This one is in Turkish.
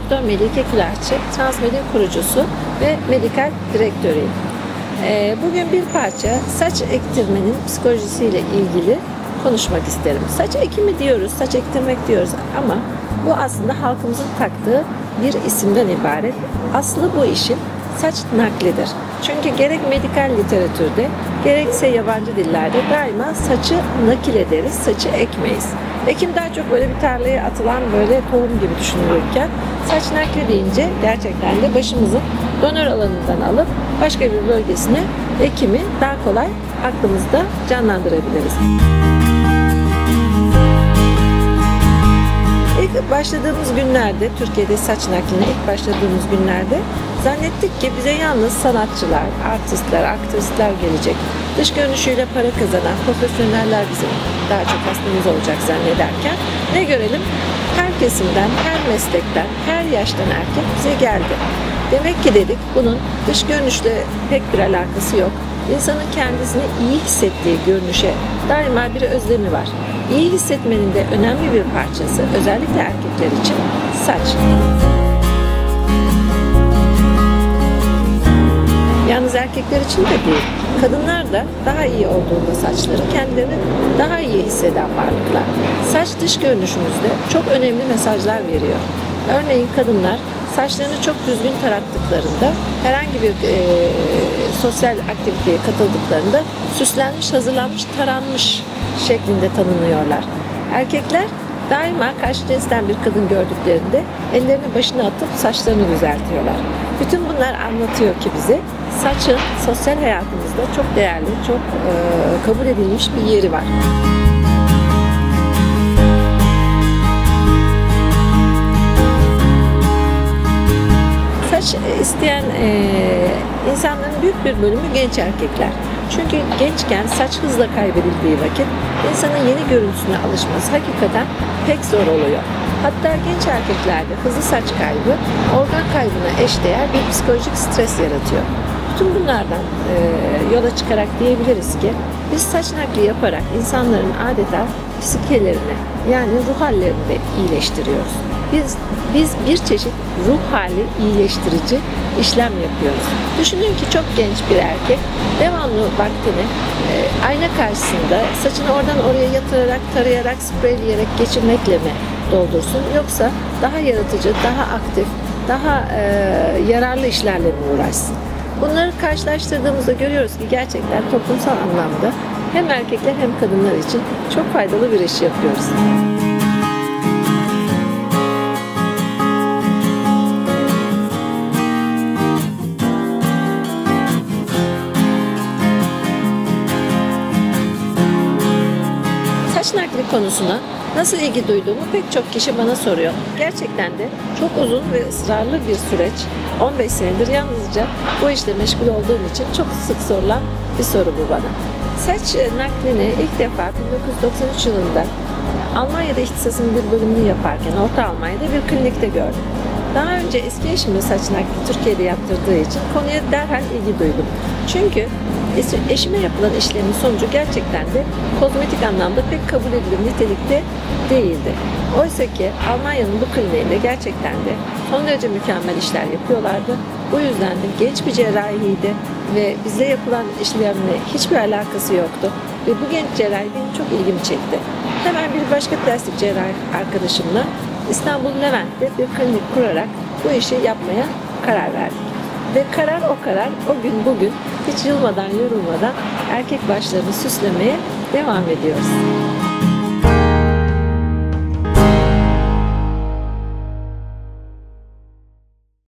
Doktor Melike Külerçi, Transmed'in kurucusu ve medikal direktörüyüm. Bugün bir parça saç ektirmenin psikolojisiyle ilgili konuşmak isterim. Saç ekimi diyoruz, saç ektirmek diyoruz ama bu aslında halkımızın taktığı bir isimden ibaret. Aslı bu işin saç naklidir. Çünkü gerek medikal literatürde gerekse yabancı dillerde daima saçı nakil ederiz, saçı ekmeyiz. Ekim daha çok böyle bir tarlaya atılan böyle tohum gibi düşünülürken saç nakli deyince gerçekten de başımızın donör alanından alıp başka bir bölgesine ekimi daha kolay aklımızda canlandırabiliriz. İlk başladığımız günlerde, Türkiye'de saç nakline ilk başladığımız günlerde zannettik ki bize yalnız sanatçılar, artistler, aktrisler gelecek. Dış görünüşüyle para kazanan profesyoneller bizim daha çok hastamız olacak zannederken ne görelim? Her kesimden, her meslekten, her yaştan erkek bize geldi. Demek ki dedik bunun dış görünüşle pek bir alakası yok. İnsanın kendisini iyi hissettiği görünüşe daima bir özlemi var. İyi hissetmenin de önemli bir parçası, özellikle erkekler için saç. Yalnız erkekler için de değil, kadınlar da daha iyi olduğunda saçları kendilerini daha iyi hisseden varlıklar. Saç dış görünüşümüzde çok önemli mesajlar veriyor. Örneğin kadınlar saçlarını çok düzgün tarattıklarında, herhangi bir sosyal aktiviteye katıldıklarında süslenmiş, hazırlanmış, taranmış şeklinde tanınıyorlar. Erkekler daima karşı cinsten bir kadın gördüklerinde ellerini başına atıp saçlarını düzeltiyorlar. Bütün bunlar anlatıyor ki bize saçın sosyal hayatımızda çok değerli, çok kabul edilmiş bir yeri var. Saç isteyen insanların büyük bir bölümü genç erkekler. Çünkü gençken saç hızla kaybedildiği vakit insanın yeni görüntüsüne alışması hakikaten pek zor oluyor. Hatta genç erkeklerde hızlı saç kaybı organ kaybına eşdeğer bir psikolojik stres yaratıyor. Bütün bunlardan yola çıkarak diyebiliriz ki biz saç nakli yaparak insanların adeta psikelerini yani ruh hallerini de iyileştiriyoruz. Biz bir çeşit ruh hali iyileştirici işlem yapıyoruz. Düşünün ki çok genç bir erkek devamlı vaktini ayna karşısında saçını oradan oraya yatırarak, tarayarak, spreyleyerek geçirmekle mi doldursun? Yoksa daha yaratıcı, daha aktif, daha yararlı işlerle mi uğraşsın? Bunları karşılaştırdığımızda görüyoruz ki gerçekten toplumsal anlamda hem erkekler hem kadınlar için çok faydalı bir iş yapıyoruz. Saç nakli konusuna nasıl ilgi duyduğumu pek çok kişi bana soruyor. Gerçekten de çok uzun ve ısrarlı bir süreç. 15 senedir yalnızca bu işle meşgul olduğum için çok sık sorulan bir soru bu bana. Saç naklini ilk defa 1993 yılında Almanya'da ihtisasın bir bölümünü yaparken Orta Almanya'da bir klinikte gördüm. Daha önce eski eşimin saç nakli Türkiye'de yaptırdığı için konuya derhal ilgi duydum. Çünkü eşime yapılan işlemin sonucu gerçekten de kozmetik anlamda pek kabul edilir nitelikte değildi. Oysa ki Almanya'nın bu kliniğinde gerçekten de son derece mükemmel işler yapıyorlardı. Bu yüzden de genç bir cerrahiydi ve bize yapılan işlemle hiçbir alakası yoktu. Ve bu genç cerrahi benim çok ilgimi çekti. Hemen bir başka plastik cerrahi arkadaşımla İstanbul Levent'te bir klinik kurarak bu işi yapmaya karar verdik. Ve karar o karar, o gün bugün hiç yılmadan yorulmadan erkek başlarını süslemeye devam ediyoruz.